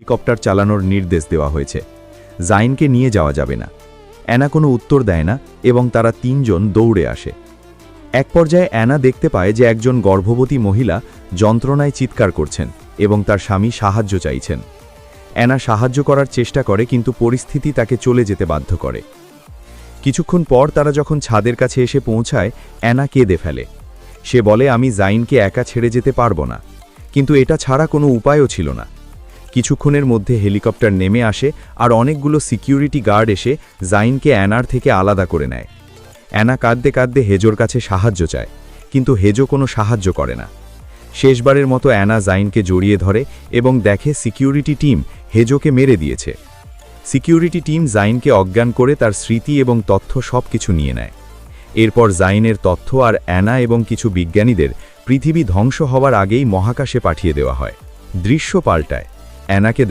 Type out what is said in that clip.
Helicopter চালানোর নির্দেশ দেওয়া হয়েছে। জাইনকে নিয়ে যাওয়া যাবে না। অ্যানা কোনো উত্তর দেয় না এবং তারা তিনজন দৌড়ে আসে। এক পর্যায়ে অ্যানা দেখতে পায় যে একজন গর্ভবতী মহিলা যন্ত্রণায় চিৎকার করছেন এবং তার স্বামী সাহায্য চাইছেন। অ্যানা সাহায্য করার চেষ্টা করে, কিন্তু পরিস্থিতি তাকে চলে যেতে বাধ্য করে। কিছুক্ষণ পর তারা যখন ছাদের কাছে এসে পৌঁছায়, অ্যানা কেঁদে ফেলে। সে বলে, আমি জাইনকে একা ছেড়ে যেতে পারবো না। কিন্তু এটা ছাড়া কোনো উপায়ও ছিল না। কিছুক্ষণের মধ্যে হেলিকপ্টার নেমে আসে আর অনেকগুলো সিকিউরিটি গার্ড এসে জাইনকে অ্যানার থেকে আলাদা করে নেয়। অ্যানা কাঁদতে কাঁদতে হেজোর কাছে সাহায্য চায়, কিন্তু হেজো কোনো সাহায্য করে না। শেষবারের মতো অ্যানা জাইনকে জড়িয়ে ধরে এবং দেখে সিকিউরিটি টিম হেজোকে মেরে দিয়েছে। সিকিউরিটি টিম জাইনকে অজ্ঞান করে তার স্মৃতি এবং তথ্য সবকিছু নিয়ে নেয়। এরপর জাইনের তথ্য আর অ্যানা এবং কিছু বিজ্ঞানীদের পৃথিবী ধ্বংস হওয়ার আগেই মহাকাশে পাঠিয়ে দেওয়া হয়। দৃশ্য পাল্টায়। অ্যানাকে